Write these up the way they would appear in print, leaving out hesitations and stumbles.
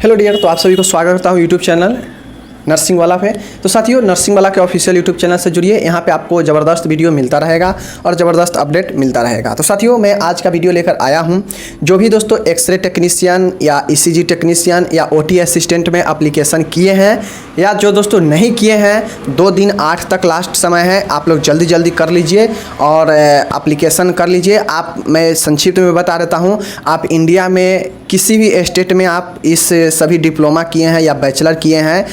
Hello dear, तो आप सभी को स्वागत करता हूँ यूट्यूब चैनल नर्सिंग वाला पे। तो साथियों, नर्सिंग वाला के ऑफिशियल यूट्यूब चैनल से जुड़िए। यहाँ पे आपको ज़बरदस्त वीडियो मिलता रहेगा और ज़बरदस्त अपडेट मिलता रहेगा। तो साथियों, मैं आज का वीडियो लेकर आया हूँ। जो भी दोस्तों एक्सरे टेक्नीशियन या ईसीजी टेक्नीशियन या ओटी असिस्टेंट में एप्लीकेशन किए हैं या जो दोस्तों नहीं किए हैं, 2 दिन 8 तक लास्ट समय है। आप लोग जल्दी जल्दी कर लीजिए और एप्लीकेशन कर लीजिए। मैं संक्षिप्त में बता देता हूँ। आप इंडिया में किसी भी स्टेट में आप इस सभी डिप्लोमा किए हैं या बैचलर किए हैं,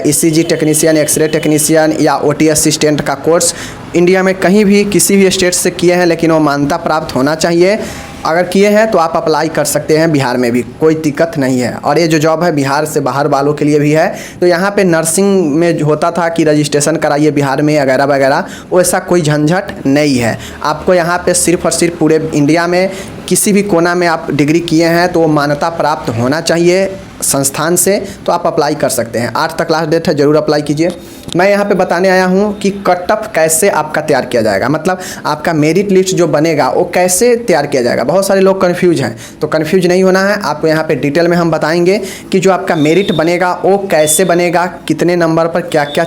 ईसीजी टेक्नीशियन, एक्सरे टेक्नीशियन या ओटी असिस्टेंट का कोर्स इंडिया में कहीं भी किसी भी स्टेट से किए हैं, लेकिन वो मान्यता प्राप्त होना चाहिए। अगर किए हैं तो आप अप्लाई कर सकते हैं बिहार में भी, कोई दिक्कत नहीं है। और ये जो जॉब है बिहार से बाहर वालों के लिए भी है। तो यहाँ पे नर्सिंग में होता था कि रजिस्ट्रेशन कराइए बिहार में वगैरह वगैरह, वैसा कोई झंझट नहीं है। आपको यहाँ पे सिर्फ और सिर्फ पूरे इंडिया में किसी भी कोना में आप डिग्री किए हैं तो वो मान्यता प्राप्त होना चाहिए संस्थान से, तो आप अप्लाई कर सकते हैं। 8 तक लास्ट डेट है, ज़रूर अप्लाई कीजिए। मैं यहाँ पे बताने आया हूँ कि कट ऑफ कैसे आपका तैयार किया जाएगा, मतलब आपका मेरिट लिस्ट जो बनेगा वो कैसे तैयार किया जाएगा। बहुत सारे लोग कंफ्यूज हैं, तो कंफ्यूज नहीं होना है। आपको यहाँ पे डिटेल में हम बताएंगे कि जो आपका मेरिट बनेगा वो कैसे बनेगा, कितने नंबर पर क्या क्या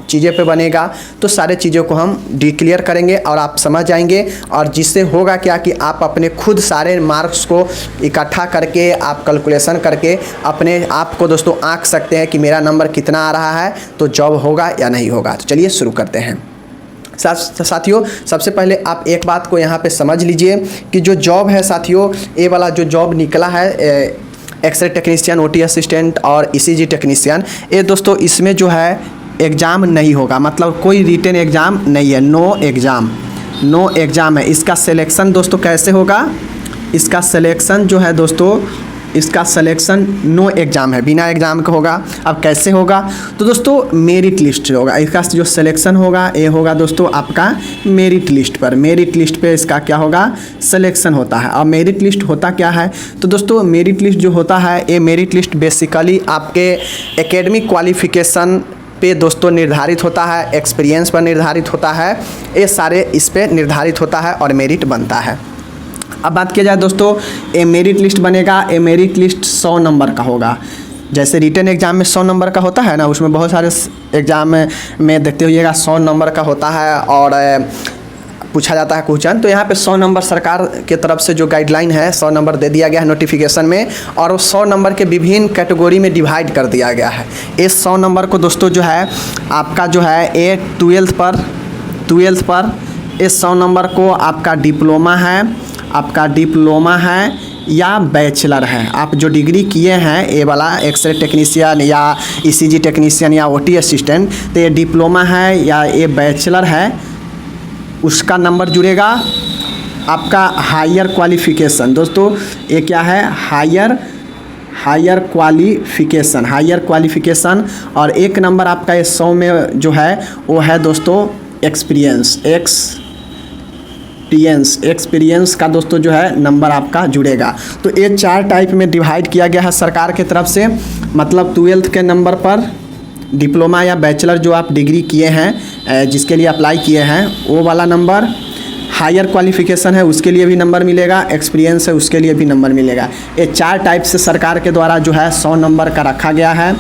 चीज़ें पे बनेगा। तो सारे चीज़ों को हम डिक्लेयर करेंगे और आप समझ जाएंगे। और जिससे होगा क्या कि आप अपने खुद सारे मार्क्स को इकट्ठा करके आप कैलकुलेशन करके अपने आप को दोस्तों आंक सकते हैं कि मेरा नंबर कितना आ रहा है, तो जॉब होगा या नहीं होगा। तो चलिए शुरू करते हैं। साथियों, सबसे पहले आप एक बात को यहाँ पे समझ लीजिए कि जो जॉब है साथियों, ये वाला जो जॉब निकला है एक्सरे टेक्नीशियन, ओटी असिस्टेंट और ईसीजी टेक्नीशियन, ये दोस्तों इसमें जो है एग्ज़ाम नहीं होगा, मतलब कोई रिटन एग्ज़ाम नहीं है। नो एग्ज़ाम है। इसका सिलेक्शन दोस्तों कैसे होगा? इसका सिलेक्शन जो है दोस्तों, इसका सिलेक्शन नो एग्ज़ाम है, बिना एग्ज़ाम का होगा। अब कैसे होगा? तो दोस्तों मेरिट लिस्ट होगा। इसका जो सिलेक्शन होगा ये होगा दोस्तों आपका मेरिट लिस्ट पर। मेरिट लिस्ट पे इसका क्या होगा? सिलेक्शन होता है। अब मेरिट लिस्ट होता क्या है? तो दोस्तों मेरिट लिस्ट जो होता है, ये मेरिट लिस्ट बेसिकली आपके एकेडमिक क्वालिफ़िकेशन पे दोस्तों निर्धारित होता है, एक्सपीरियंस पर निर्धारित होता है। ये सारे इस पे निर्धारित होता है और मेरिट बनता है। अब बात किया जाए दोस्तों, ये मेरिट लिस्ट बनेगा। ये मेरिट लिस्ट 100 नंबर का होगा। जैसे रिटन एग्ज़ाम में 100 नंबर का होता है ना, उसमें बहुत सारे एग्ज़ाम में देखते होइएगा 100 नंबर का होता है और पूछा जाता है क्वेश्चन। तो यहाँ पे 100 नंबर सरकार के तरफ से जो गाइडलाइन है, 100 नंबर दे दिया गया है नोटिफिकेशन में, और वो 100 नंबर के विभिन्न कैटेगरी में डिवाइड कर दिया गया है। इस 100 नंबर को दोस्तों जो है आपका जो है ये 12th पर इस 100 नंबर को आपका डिप्लोमा है या बैचलर है। आप जो डिग्री किए हैं ये वाला एक्सरे टेक्नीशियन या ईसीजी टेक्नीशियन या ओटी असिस्टेंट, तो ये डिप्लोमा है या ये बैचलर है, उसका नंबर जुड़ेगा। आपका हायर क्वालिफ़िकेशन दोस्तों, ये क्या है? Higher qualification. और एक नंबर आपका ये 100 में जो है वो है दोस्तों एक्सपीरियंस का दोस्तों जो है नंबर आपका जुड़ेगा। तो ये 4 टाइप में डिवाइड किया गया है सरकार के तरफ से। मतलब 12th के नंबर पर डिप्लोमा या बैचलर जो आप डिग्री किए हैं, जिसके लिए अप्लाई किए हैं, वो वाला नंबर। हायर क्वालिफ़िकेशन है उसके लिए भी नंबर मिलेगा, एक्सपीरियंस है उसके लिए भी नंबर मिलेगा। ये 4 टाइप से सरकार के द्वारा जो है 100 नंबर का रखा गया है।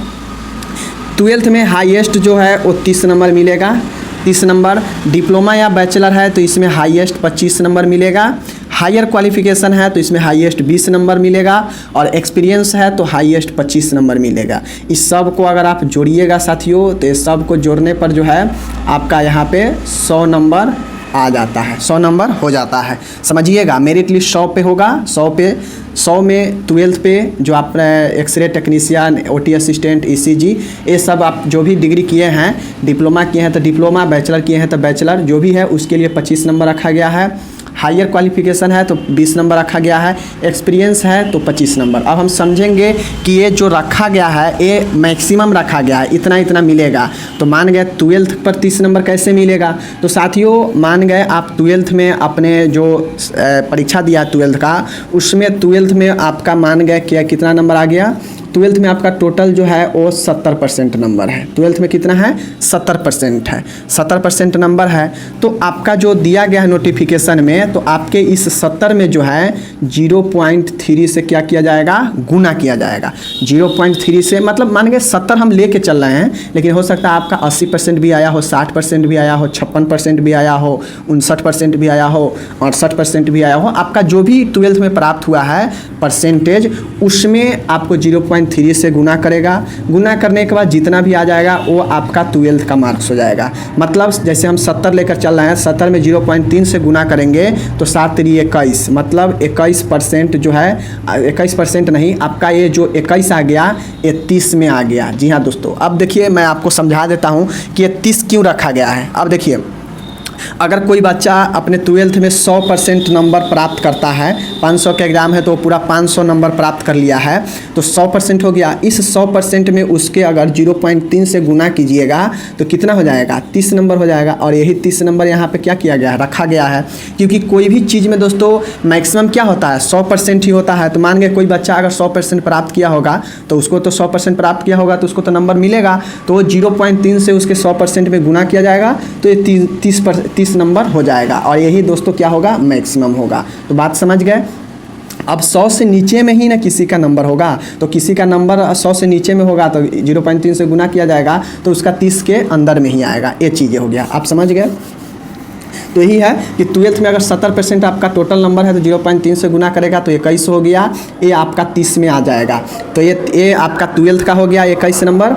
12th में हाईएस्ट जो है वो 30 नंबर मिलेगा, 30 नंबर। डिप्लोमा या बैचलर है तो इसमें हाईएस्ट 25 नंबर मिलेगा। हायर क्वालिफ़िकेशन है तो इसमें हाईएस्ट 20 नंबर मिलेगा और एक्सपीरियंस है तो हाईएस्ट 25 नंबर मिलेगा। इस सब को अगर आप जोड़िएगा साथियों, तो इस सब को जोड़ने पर जो है आपका यहाँ पे 100 नंबर आ जाता है, 100 नंबर हो जाता है। समझिएगा, मेरिट लिस्ट 100 पे होगा। 100 में 12th पे जो आप x-ray technician, OT assistant, ECG, ये सब आप जो भी डिग्री किए हैं, डिप्लोमा किए हैं तो डिप्लोमा, बैचलर किए हैं तो बैचलर, जो भी है उसके लिए 25 नंबर रखा गया है। हायर क्वालिफ़िकेशन है तो 20 नंबर रखा गया है, एक्सपीरियंस है तो 25 नंबर। अब हम समझेंगे कि ये जो रखा गया है ये मैक्सिमम रखा गया है, इतना मिलेगा। तो मान गए 12th पर 30 नंबर कैसे मिलेगा? तो साथियों मान गए आप 12th में अपने जो परीक्षा दिया 12th का, उसमें 12th में आपका मान गए क्या कितना नंबर आ गया? ट्वेल्थ में आपका टोटल जो है वो 70% नंबर है। ट्वेल्थ में कितना है? 70% है। 70% नंबर है तो आपका जो दिया गया है नोटिफिकेशन में, तो आपके इस 70 में जो है 0.3 से क्या किया जाएगा? गुना किया जाएगा। 0.3 से मतलब मान के 70 हम लेके चल रहे हैं, लेकिन हो सकता है आपका 80% भी आया हो, 60% भी आया हो, 56% भी आया हो, 59% भी आया हो, 68% भी आया हो। आपका जो भी ट्वेल्थ में प्राप्त हुआ है परसेंटेज, उसमें आपको 0.3 से गुना करेगा। गुना करने के बाद जितना भी आ जाएगा वो आपका ट्वेल्थ का मार्क्स हो जाएगा। मतलब जैसे हम 70 लेकर चल रहे हैं, 70 में 0.3 से गुना करेंगे तो 7 3 21, मतलब 21% जो है, 21% नहीं, आपका ये जो 21 आ गया ये 30 में आ गया। जी हाँ दोस्तों, अब देखिए मैं आपको समझा देता हूँ कि ये 30 क्यों रखा गया है। अब देखिए, अगर कोई बच्चा अपने ट्वेल्थ में 100% नंबर प्राप्त करता है, 500 का एग्ज़ाम है तो पूरा 500 नंबर प्राप्त कर लिया है, तो 100% हो गया। इस 100% में उसके अगर 0.3 से गुना कीजिएगा तो कितना हो जाएगा? 30 नंबर हो जाएगा। और यही 30 नंबर यहाँ पे क्या किया गया है? रखा गया है। क्योंकि कोई भी चीज़ में दोस्तों मैक्सिमम क्या होता है? 100% ही होता है। तो मान के कोई बच्चा अगर 100% प्राप्त किया होगा तो उसको तो 100% प्राप्त किया होगा तो उसको तो नंबर मिलेगा, तो 0.3 से उसके 100% में गुना किया जाएगा तो ये 30 नंबर हो जाएगा। और यही दोस्तों क्या होगा? मैक्सिमम होगा। तो बात समझ गए? अब 100 से नीचे में ही ना किसी का नंबर होगा, तो किसी का नंबर 100 से नीचे में होगा तो 0.3 से गुना किया जाएगा तो उसका 30 के अंदर में ही आएगा। ये चीज़ें हो गया, आप समझ गए? तो यही है कि ट्वेल्थ में अगर 70% आपका टोटल नंबर है तो 0.3 से गुना करेगा तो 21 हो गया, ये आपका 30 में आ जाएगा। तो ये आपका ट्वेल्थ का हो गया 21 नंबर।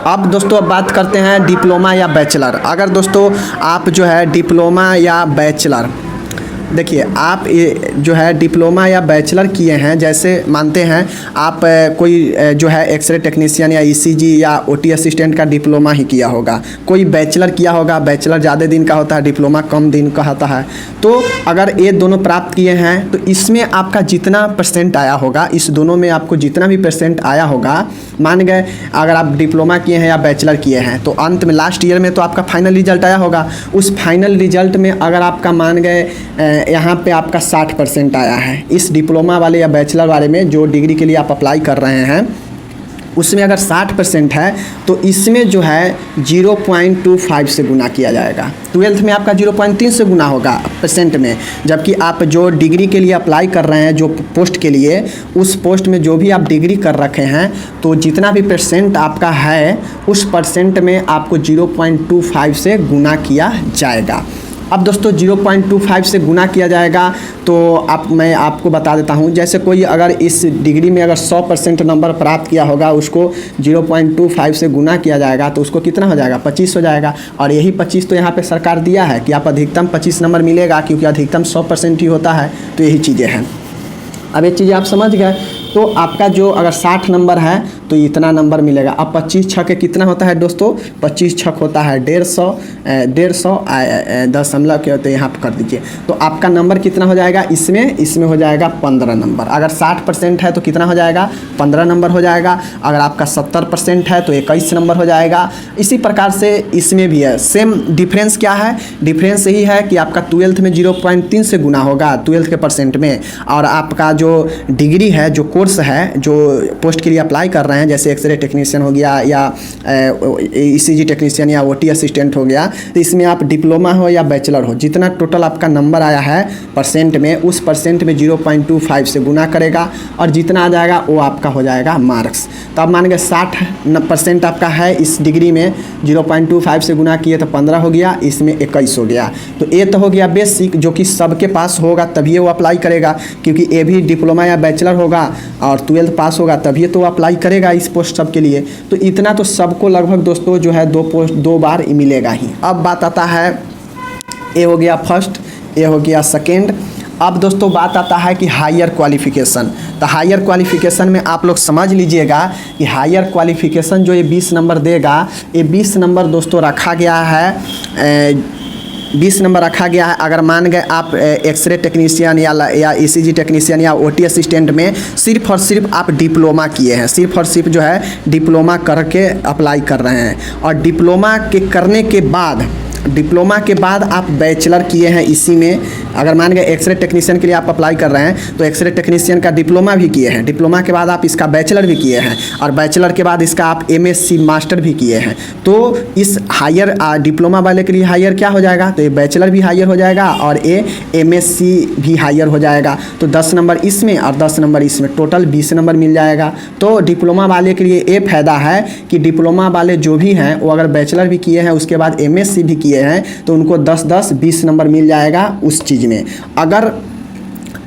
अब दोस्तों अब बात करते हैं डिप्लोमा या बैचलर। अगर दोस्तों आप जो है डिप्लोमा या बैचलर, देखिए आप ये जो है डिप्लोमा या बैचलर किए हैं, जैसे मानते हैं आप कोई जो है एक्सरे टेक्नीशियन या ईसीजी या ओटी असिस्टेंट का डिप्लोमा ही किया होगा, कोई बैचलर किया होगा। बैचलर ज़्यादा दिन का होता है, डिप्लोमा कम दिन का होता है। तो अगर ये दोनों प्राप्त किए हैं तो इसमें आपका जितना परसेंट आया होगा, इस दोनों में आपको जितना भी परसेंट आया होगा, मान गए अगर आप डिप्लोमा किए हैं या बैचलर किए हैं तो अंत में लास्ट ईयर में तो आपका फाइनल रिजल्ट आया होगा। उस फाइनल रिजल्ट में अगर आपका मान गए यहाँ पे आपका 60% आया है, इस डिप्लोमा वाले या बैचलर वाले में जो डिग्री के लिए आप अप्लाई कर रहे हैं उसमें अगर 60% है तो इसमें जो है 0.25 से गुना किया जाएगा। ट्वेल्थ में आपका 0.3 से गुना होगा परसेंट में, जबकि आप जो डिग्री के लिए अप्लाई कर रहे हैं जो पोस्ट के लिए, उस पोस्ट में जो भी आप डिग्री कर रखे हैं तो जितना भी परसेंट आपका है उस परसेंट में आपको 0.25 से गुना किया जाएगा। अब दोस्तों 0.25 से गुना किया जाएगा तो मैं आपको बता देता हूँ, जैसे कोई अगर इस डिग्री में अगर 100% नंबर प्राप्त किया होगा, उसको 0.25 से गुना किया जाएगा तो उसको कितना हो जाएगा? 25 हो जाएगा। और यही 25 तो यहाँ पे सरकार दिया है कि आप अधिकतम 25 नंबर मिलेगा, क्योंकि अधिकतम 100% ही होता है। तो यही चीज़ें हैं। अब ये चीज़ें आप समझ गए। तो आपका जो अगर 60 नंबर है तो इतना नंबर मिलेगा। अब 25 छक्के कितना होता है दोस्तों? 25 छक होता है 150 दशमलव के होते हैं, यहाँ पर कर दीजिए। तो आपका नंबर कितना हो जाएगा? इसमें हो जाएगा 15 नंबर। अगर 60% है तो कितना हो जाएगा? 15 नंबर हो जाएगा। अगर आपका 70% है तो 21 नंबर हो जाएगा। इसी प्रकार से इसमें भी है, सेम डिफरेंस क्या है? डिफरेंस यही है कि आपका ट्वेल्थ में 0.3 से गुना होगा ट्वेल्थ के परसेंट में, और आपका जो डिग्री है, जो कोर्स है, जो पोस्ट के लिए अप्लाई कर रहे हैं, जैसे एक्सरे टेक्नीशियन हो गया या ईसीजी टेक्नीशियन या ओटी असिस्टेंट हो गया, तो इसमें आप डिप्लोमा हो या बैचलर हो, जितना टोटल आपका नंबर आया है परसेंट में, उस परसेंट में 0.25 से गुना करेगा और जितना आ जाएगा वो आपका हो जाएगा मार्क्स। तो अब मान के 60% आपका है इस डिग्री में, 0.25 से गुना किए तो 15 हो गया, इसमें 21 हो गया। तो ये तो हो गया बेसिक, जो कि सबके पास होगा तभी वो अप्लाई करेगा, क्योंकि ये भी डिप्लोमा या बैचलर होगा और ट्वेल्थ पास होगा तभी तो अप्लाई करेगा इस पोस्ट सब के लिए। तो इतना तो सबको लगभग दोस्तों जो है 2 पोस्ट 2 बार मिलेगा ही। अब बात आता है, ये हो गया फर्स्ट, ये हो गया सेकेंड। अब दोस्तों बात आता है कि हायर क्वालिफ़िकेशन। तो हायर क्वालिफ़िकेशन में आप लोग समझ लीजिएगा कि हायर क्वालिफ़िकेशन जो ये 20 नंबर देगा, ये 20 नंबर दोस्तों रखा गया है, 20 नंबर रखा गया है। अगर मान गए आप एक्सरे टेक्नीशियन या ईसीजी टेक्नीशियन या ओटी असिस्टेंट में सिर्फ और सिर्फ आप डिप्लोमा किए हैं, सिर्फ और सिर्फ जो है डिप्लोमा करके अप्लाई कर रहे हैं, और डिप्लोमा के करने के बाद, डिप्लोमा के बाद आप बैचलर किए हैं इसी में, अगर मान गए एक्सरे टेक्नीशियन के लिए आप अप्लाई कर रहे हैं तो एक्सरे टेक्नीशियन का डिप्लोमा भी किए हैं, डिप्लोमा के बाद आप इसका बैचलर भी किए हैं और बैचलर के बाद इसका आप MSc मास्टर भी किए हैं, तो इस हायर डिप्लोमा वाले के लिए हायर क्या हो जाएगा, तो ये बैचलर भी हायर हो जाएगा और ये MSc भी हायर हो जाएगा। तो 10 नंबर इसमें और 10 नंबर इसमें, टोटल 20 नंबर मिल जाएगा। तो डिप्लोमा वाले के लिए ये फ़ायदा है कि डिप्लोमा वाले जो भी हैं वो अगर बैचलर भी किए हैं उसके बाद MSc भी किए हैं तो उनको 10-10 20 नंबर मिल जाएगा उस चीज़ में। अगर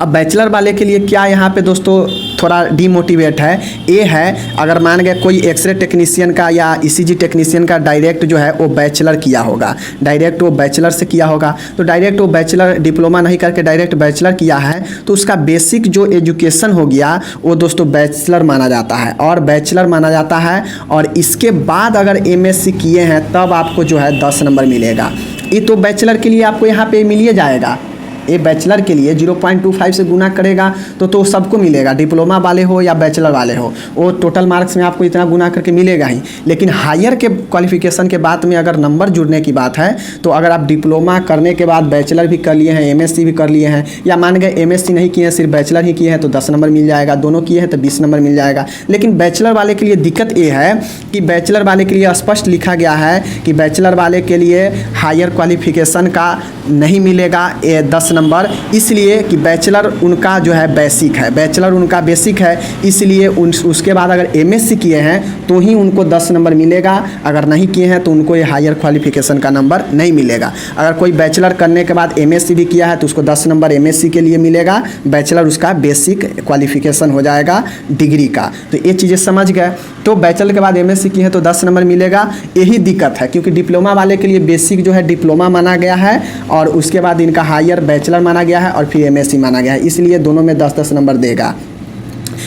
अब बैचलर वाले के लिए क्या यहाँ पे दोस्तों थोड़ा डीमोटिवेट है, ये है अगर मान गए कोई एक्सरे टेक्नीशियन का या ECG टेक्नीशियन का डायरेक्ट जो है वो बैचलर किया होगा, डायरेक्ट वो बैचलर से किया होगा, तो डायरेक्ट वो बैचलर डिप्लोमा नहीं करके डायरेक्ट बैचलर किया है तो उसका बेसिक जो एजुकेशन हो गया वो दोस्तों बैचलर माना जाता है और बैचलर माना जाता है। और इसके बाद अगर MSc किए हैं तब आपको जो है 10 नंबर मिलेगा। ये तो बैचलर के लिए आपको यहाँ पे मिल ही जाएगा, ये बैचलर के लिए 0.25 से गुना करेगा तो सबको मिलेगा, डिप्लोमा वाले हो या बैचलर वाले हो, वो टोटल मार्क्स में आपको इतना गुना करके मिलेगा ही। लेकिन हायर के क्वालिफिकेशन के बाद में अगर नंबर जुड़ने की बात है तो अगर आप डिप्लोमा करने के बाद बैचलर भी कर लिए हैं, MSc भी कर लिए हैं, या मान गए MSc नहीं किए हैं सिर्फ बैचलर ही किए हैं तो 10 नंबर मिल जाएगा, दोनों किए हैं तो 20 नंबर मिल जाएगा। लेकिन बैचलर वाले के लिए दिक्कत ये है कि बैचलर वाले के लिए स्पष्ट लिखा गया है कि बैचलर वाले के लिए हायर क्वालिफिकेशन का नहीं मिलेगा 10 नंबर, इसलिए कि बैचलर उनका जो है बेसिक है, बैचलर उनका बेसिक है, इसलिए उसके बाद अगर MSc किए हैं तो ही उनको 10 नंबर मिलेगा, अगर नहीं किए हैं तो उनको ये हायर क्वालिफिकेशन का नंबर नहीं मिलेगा। अगर कोई बैचलर करने के बाद MSc भी किया है तो उसको 10 नंबर MSc के लिए मिलेगा, बैचलर उसका बेसिक क्वालिफिकेशन हो जाएगा डिग्री का। तो ये चीज़ें समझ गए, तो बैचलर के बाद MSc किए हैं तो 10 नंबर मिलेगा। यही दिक्कत है क्योंकि डिप्लोमा वाले के लिए बेसिक जो है डिप्लोमा माना गया है और उसके बाद इनका हायर बैचलर माना गया है और फिर MSc माना गया है, इसलिए दोनों में 10-10 नंबर देगा।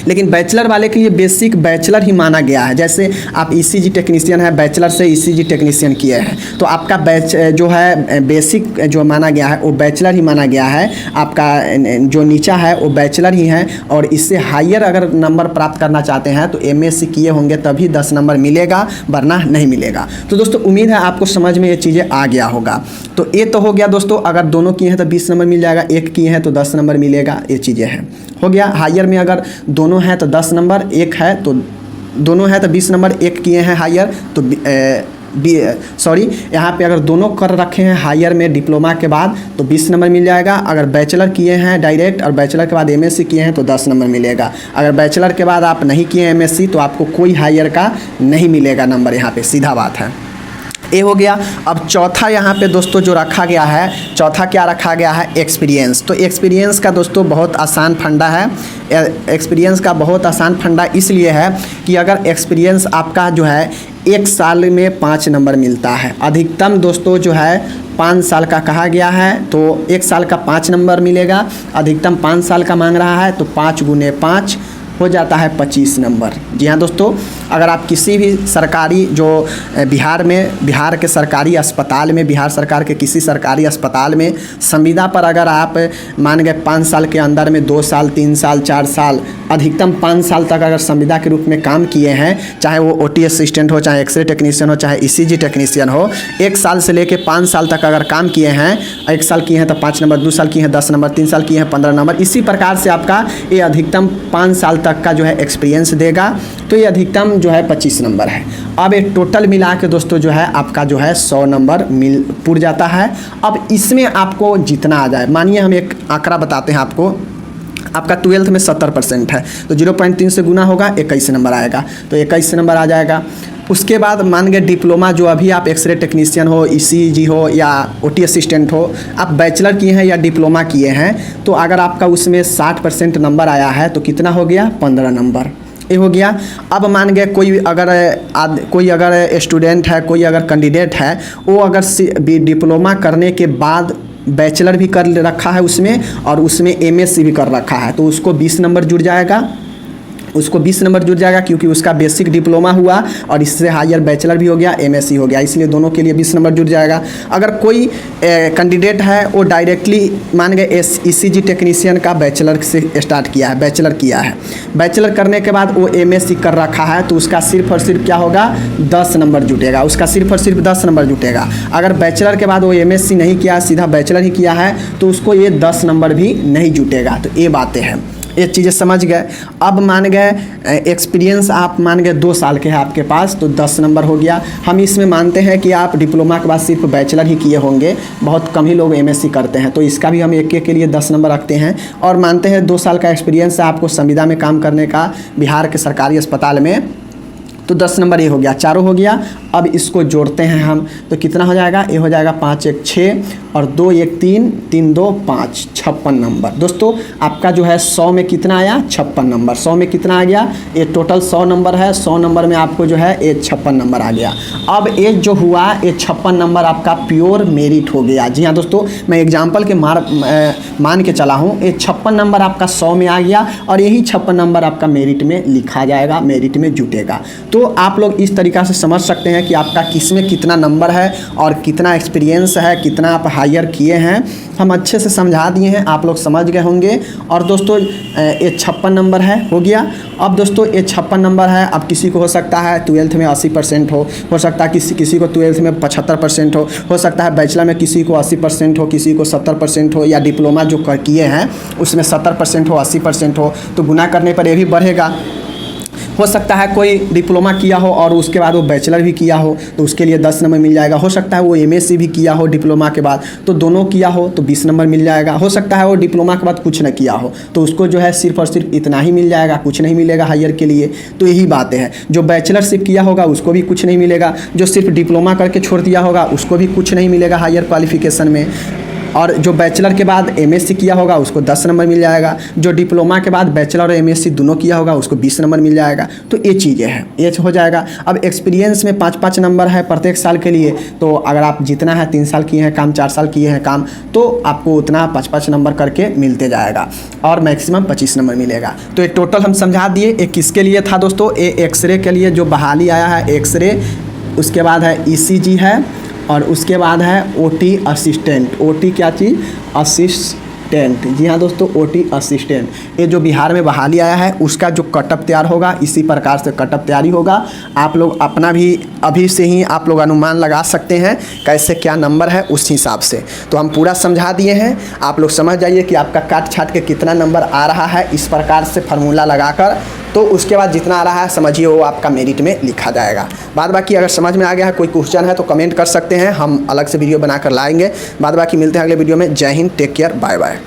लेकिन बैचलर वाले के लिए बेसिक बैचलर ही माना गया है। जैसे आप ECG टेक्नीशियन है, बैचलर से ECG टेक्नीशियन किए हैं तो आपका बैच जो है बेसिक जो माना गया है वो बैचलर ही माना गया है, आपका जो नीचा है वो बैचलर ही है। और इससे हायर अगर नंबर प्राप्त करना चाहते हैं तो MSc किए होंगे तभी 10 नंबर मिलेगा, वरना नहीं मिलेगा। तो दोस्तों उम्मीद है आपको समझ में ये चीज़ें आ गया होगा। तो ये तो हो गया दोस्तों, अगर दोनों किए हैं तो 20 नंबर मिल जाएगा, एक किए हैं तो 10 नंबर मिलेगा, ये चीज़ें हैं। हो गया हायर में अगर दोनों हैं तो 10 नंबर, एक है तो दोनों है तो 20 नंबर, एक किए हैं हायर तो यहाँ पे अगर दोनों कर रखे हैं हायर में डिप्लोमा के बाद तो 20 नंबर मिल जाएगा। अगर बैचलर किए हैं डायरेक्ट और बैचलर के बाद MSc किए हैं तो 10 नंबर मिलेगा। अगर बैचलर के बाद आप नहीं किए हैं MSc तो आपको कोई हायर का नहीं मिलेगा नंबर, यहाँ पे सीधा बात है। ये हो गया। अब चौथा यहाँ पे दोस्तों जो रखा गया है, चौथा क्या रखा गया है, एक्सपीरियंस। तो एक्सपीरियंस का दोस्तों बहुत आसान फंडा है। एक्सपीरियंस का बहुत आसान फंडा इसलिए है कि अगर एक्सपीरियंस आपका जो है 1 साल में 5 नंबर मिलता है, अधिकतम दोस्तों जो है 5 साल का कहा गया है तो 1 साल का 5 नंबर मिलेगा, अधिकतम 5 साल का मांग रहा है तो 5 गुने 5 हो जाता है 25 नंबर। जी हाँ दोस्तों, अगर आप किसी भी सरकारी जो बिहार के सरकारी अस्पताल में, बिहार सरकार के किसी सरकारी अस्पताल में संविदा पर अगर आप मान गए 5 साल के अंदर में 2 साल 3 साल 4 साल अधिकतम 5 साल तक अगर संविदा के रूप में काम किए हैं, चाहे वो OT असिस्टेंट हो, चाहे एक्सरे टेक्नीशियन हो, चाहे ECG टेक्नीशियन हो, 1 साल से लेके 5 साल तक अगर काम किए हैं, 1 साल किए हैं तो 5 नंबर, 2 साल किए हैं 10 नंबर, 3 साल किए हैं 15 नंबर, इसी प्रकार से आपका ये अधिकतम 5 साल तक का जो है एक्सपीरियंस देगा। तो ये अधिकतम जो है 25 नंबर है। अब ये टोटल मिला के दोस्तों जो है आपका जो है 100 नंबर पुर जाता है। अब इसमें आपको जितना आ जाए, मानिए हम एक आंकड़ा बताते हैं आपको, आपका 12th में 70% है तो 0.3 से गुना होगा 21 नंबर आएगा, तो 21 नंबर आ जाएगा। उसके बाद मान गए डिप्लोमा जो अभी आप एक्सरे टेक्नीशियन हो, ECG हो या OT असिस्टेंट हो, आप बैचलर किए हैं या डिप्लोमा किए हैं तो अगर आपका उसमें 60% नंबर आया है तो कितना हो गया, 15 नंबर, ये हो गया। अब मान गए कोई अगर स्टूडेंट है, कोई अगर कैंडिडेट है, वो अगर डिप्लोमा करने के बाद बैचलर भी कर रखा है उसमें और उसमें MSc भी कर रखा है तो उसको 20 नंबर जुड़ जाएगा। उसको 20 नंबर जुड़ जाएगा, क्योंकि उसका बेसिक डिप्लोमा हुआ और इससे हायर बैचलर भी हो गया, एमएससी हो गया, इसलिए दोनों के लिए 20 नंबर जुड़ जाएगा। अगर कोई कैंडिडेट है वो डायरेक्टली मान गए ईसीजी टेक्नीशियन का बैचलर से स्टार्ट किया है, बैचलर किया है, बैचलर करने के बाद वो एमएससी कर रखा है, तो उसका सिर्फ और सिर्फ क्या होगा 10 नंबर जुटेगा, उसका सिर्फ और सिर्फ 10 नंबर जुटेगा। अगर बैचलर के बाद वो एमएससी नहीं किया, सीधा बैचलर ही किया है, तो उसको ये 10 नंबर भी नहीं जुटेगा। तो ये बातें हैं, ये चीज़ें समझ गए। अब मान गए एक्सपीरियंस आप मान गए 2 साल के हैं आपके पास, तो 10 नंबर हो गया। हम इसमें मानते हैं कि आप डिप्लोमा के बाद सिर्फ बैचलर ही किए होंगे, बहुत कम ही लोग एमएससी करते हैं, तो इसका भी हम एक के लिए 10 नंबर रखते हैं। और मानते हैं 2 साल का एक्सपीरियंस है आपको संविदा में काम करने का बिहार के सरकारी अस्पताल में, तो 10 नंबर ये हो गया, चारों हो गया। अब इसको जोड़ते हैं हम, तो कितना हो जाएगा, ये हो जाएगा 5 1 6 और 2 1 3 3 2 5 56 नंबर। दोस्तों आपका जो है 100 में कितना आया, 56 नंबर। 100 में कितना आ गया, ये टोटल 100 नंबर है, 100 नंबर में आपको जो है ये 56 नंबर आ गया। अब ये जो हुआ ये 56 नंबर आपका प्योर मेरिट हो गया। जी हाँ दोस्तों, मैं एग्जाम्पल के मान के चला हूँ, ये 56 नंबर आपका 100 में आ गया और यही 56 नंबर आपका मेरिट में लिखा जाएगा, मेरिट में जुटेगा। तो आप लोग इस तरीक़ा से समझ सकते हैं कि आपका किस में कितना नंबर है और कितना एक्सपीरियंस है, कितना आप हायर किए हैं, हम अच्छे से समझा दिए हैं, आप लोग समझ गए होंगे। और दोस्तों ये 56 नंबर है, हो गया। अब दोस्तों ये 56 नंबर है, अब किसी को हो सकता है 12th में 80% हो सकता है किसी को 12th में 75% हो सकता है बैचलर में किसी को 80% हो, किसी को 70% हो, या डिप्लोमा जो किए हैं उसमें 70% हो, 80% हो, तो गुना करने पर ये भी बढ़ेगा। हो सकता है कोई डिप्लोमा किया हो और उसके बाद वो बैचलर भी किया हो, तो उसके लिए 10 नंबर मिल जाएगा। हो सकता है वो एमएससी भी किया हो डिप्लोमा के बाद, तो दोनों किया हो तो 20 नंबर मिल जाएगा। हो सकता है वो डिप्लोमा के बाद कुछ न किया हो, तो उसको जो है सिर्फ और सिर्फ इतना ही मिल जाएगा, कुछ नहीं मिलेगा हायर के लिए। तो यही बातें हैं, जो बैचलरशिप किया होगा उसको भी कुछ नहीं मिलेगा, जो सिर्फ डिप्लोमा करके छोड़ दिया होगा उसको भी कुछ नहीं मिलेगा हायर क्वालिफिकेशन में, और जो बैचलर के बाद एमएससी किया होगा उसको 10 नंबर मिल जाएगा, जो डिप्लोमा के बाद बैचलर और एमएससी दोनों किया होगा उसको 20 नंबर मिल जाएगा। तो ये चीज़ें हैं, ये हो जाएगा। अब एक्सपीरियंस में 5-5 नंबर है प्रत्येक साल के लिए, तो अगर आप जितना है 3 साल किए हैं काम, 4 साल किए हैं काम, तो आपको उतना 5-5 नंबर करके मिलते जाएगा और मैक्सिमम 25 नंबर मिलेगा। तो ये टोटल हम समझा दिए। एक किसके लिए था दोस्तों, ये एक्सरे के लिए जो बहाली आया है एक्सरे, उसके बाद है ईसीजी है, और उसके बाद है ओटी असिस्टेंट। ओटी क्या चीज़, असिस्टेंट। जी हाँ दोस्तों, ओटी असिस्टेंट, ये जो बिहार में बहाली आया है उसका जो कटअप तैयार होगा, इसी प्रकार से कटअप तैयारी होगा। आप लोग अपना भी अभी से ही आप लोग अनुमान लगा सकते हैं कैसे क्या नंबर है उस हिसाब से। तो हम पूरा समझा दिए हैं, आप लोग समझ जाइए कि आपका काट छाट के कितना नंबर आ रहा है, इस प्रकार से फार्मूला लगाकर। तो उसके बाद जितना आ रहा है समझिए वो आपका मेरिट में लिखा जाएगा। बाद बाकी अगर समझ में आ गया है, कोई क्वेश्चन है तो कमेंट कर सकते हैं, हम अलग से वीडियो बनाकर लाएंगे। बाद बाकी मिलते हैं अगले वीडियो में। जय हिंद, टेक केयर, बाय बाय।